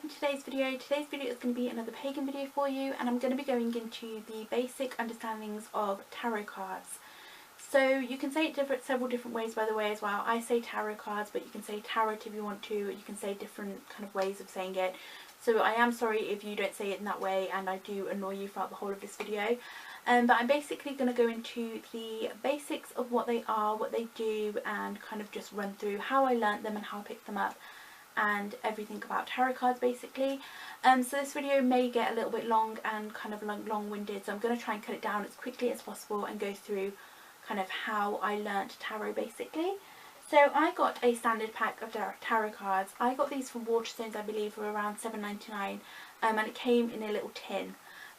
welcome to today's video. Today's video is going to be another pagan video for you, and I'm going to be going into the basic understandings of tarot cards. So you can say it several different ways, by the way, as well. I say tarot cards, but you can say tarot if you want to. You can say different kind of ways of saying it. So I am sorry if you don't say it in that way and I do annoy you throughout the whole of this video. But I'm basically going to go into the basics of what they are, what they do, and kind of just run through how I learnt them and how I picked them up and everything about tarot cards basically. So this video may get a little bit long and kind of long-winded, so I'm going to try and cut it down as quickly as possible and go through kind of how I learnt tarot basically. So I got a standard pack of tarot cards. I got these from Waterstones, I believe, for around $7.99, and it came in a little tin.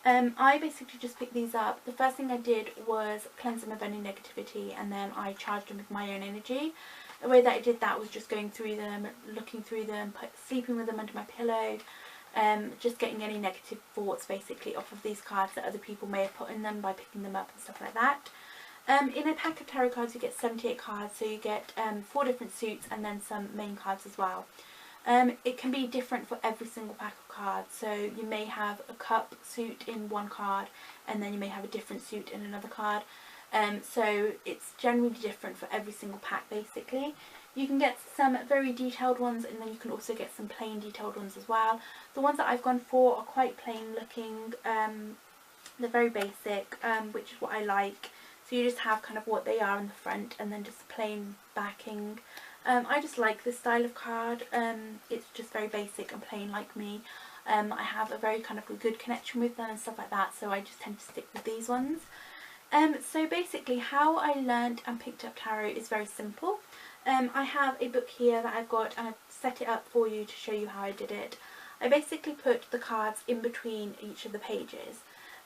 I basically just picked these up. The first thing I did was cleanse them of any negativity, and then I charged them with my own energy. The way that I did that was just going through them, looking through them, sleeping with them under my pillow, just getting any negative thoughts basically off of these cards that other people may have put in them by picking them up and stuff like that. In a pack of tarot cards you get 78 cards, so you get 4 different suits and then some main cards as well. It can be different for every single pack of cards, so you may have a cup suit in one card and then you may have a different suit in another card. So it's generally different for every single pack basically. You can get some very detailed ones and then you can also get some plain detailed ones as well. The ones that I've gone for are quite plain looking, they're very basic, which is what I like. So you just have kind of what they are in the front and then just plain backing. I just like this style of card. It's just very basic and plain like me. I have a very kind of a good connection with them and stuff like that, so I just tend to stick with these ones. So basically how I learnt and picked up tarot is very simple. I have a book here that I've got and I've set it up for you to show you how I did it. I basically put the cards in between each of the pages.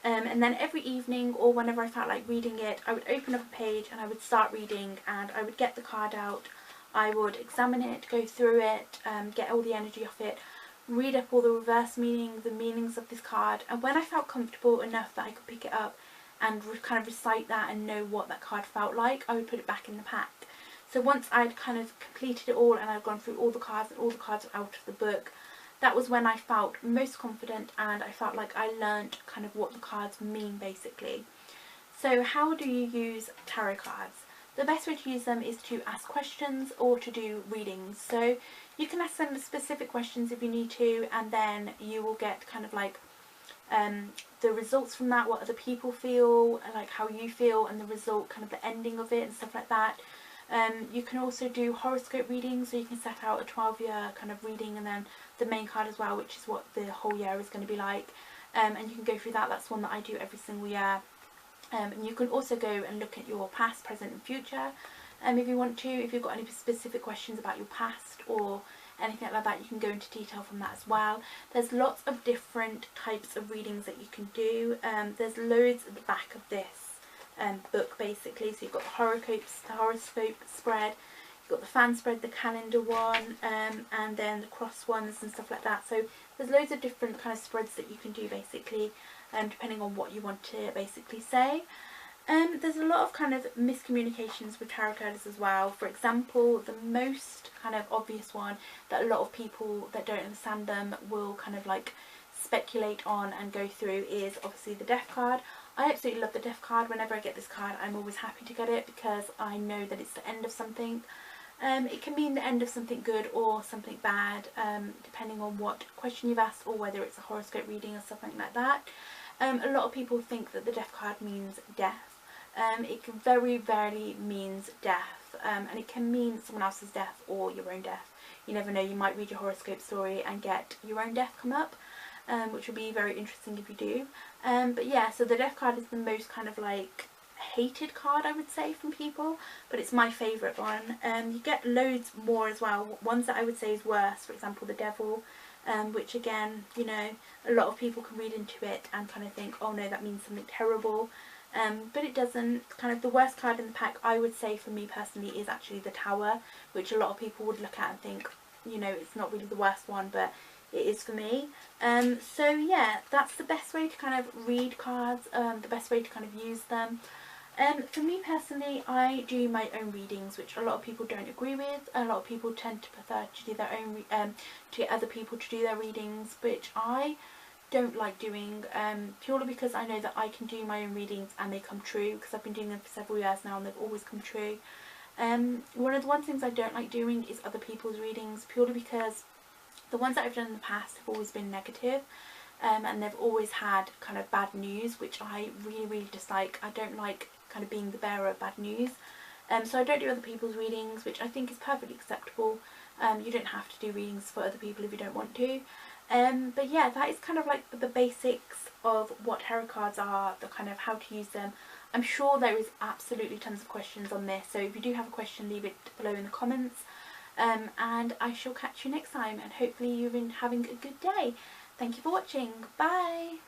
And then every evening or whenever I felt like reading it, I would open up a page and I would start reading, and I would get the card out, I would examine it, go through it, get all the energy off it, read up all the reverse meaning, the meanings of this card, and when I felt comfortable enough that I could pick it up and kind of recite that and know what that card felt like, I would put it back in the pack. So once I'd kind of completed it all and I'd gone through all the cards and all the cards were out of the book, that was when I felt most confident and I felt like I learnt kind of what the cards mean basically. So how do you use tarot cards? The best way to use them is to ask questions or to do readings. So you can ask them specific questions if you need to, and then you will get kind of like the results from that, what other people feel, like how you feel, and the result, kind of the ending of it and stuff like that. You can also do horoscope readings, so you can set out a 12-year kind of reading and then the main card as well, which is what the whole year is going to be like, and you can go through that. That's one that I do every single year. And you can also go and look at your past, present and future if you want to. If you've got any specific questions about your past or anything like that, you can go into detail from that as well. There's lots of different types of readings that you can do. There's loads at the back of this book basically. So you've got the horoscope spread, you've got the fan spread, the calendar one, and then the cross ones and stuff like that. So there's loads of different kind of spreads that you can do basically, depending on what you want to basically say. There's a lot of kind of miscommunications with tarot cards as well. For example, the most kind of obvious one that a lot of people that don't understand them will kind of like speculate on and go through is obviously the death card. I absolutely love the death card. Whenever I get this card, I'm always happy to get it because I know that it's the end of something. It can mean the end of something good or something bad, depending on what question you've asked or whether it's a horoscope reading or something like that. A lot of people think that the death card means death. It can very rarely means death, and it can mean someone else's death or your own death. You never know, you might read your horoscope story and get your own death come up, which will be very interesting if you do. But yeah, so the death card is the most kind of like hated card, I would say, from people, but it's my favourite one. You get loads more as well. Ones that I would say is worse, for example the devil, which again, you know, a lot of people can read into it and kind of think, oh no, that means something terrible, but it doesn't. Kind of the worst card in the pack, I would say for me personally, is actually the Tower, which a lot of people would look at and think, you know, it's not really the worst one, but it is for me. So yeah, that's the best way to kind of read cards, the best way to kind of use them. For me personally, I do my own readings, which a lot of people don't agree with. A lot of people tend to prefer to do their own, to get other people to do their readings, which I don't like doing, purely because I know that I can do my own readings and they come true, because I've been doing them for several years now and they've always come true. One of the things I don't like doing is other people's readings, purely because the ones that I've done in the past have always been negative. And they've always had kind of bad news, which I really dislike. I don't like kind of being the bearer of bad news. So I don't do other people's readings, which I think is perfectly acceptable. You don't have to do readings for other people if you don't want to. But yeah, that is kind of like the basics of what tarot cards are, the kind of how to use them. I'm sure there is absolutely tons of questions on this, so if you do have a question, leave it below in the comments. And I shall catch you next time, and hopefully you've been having a good day. Thank you for watching. Bye!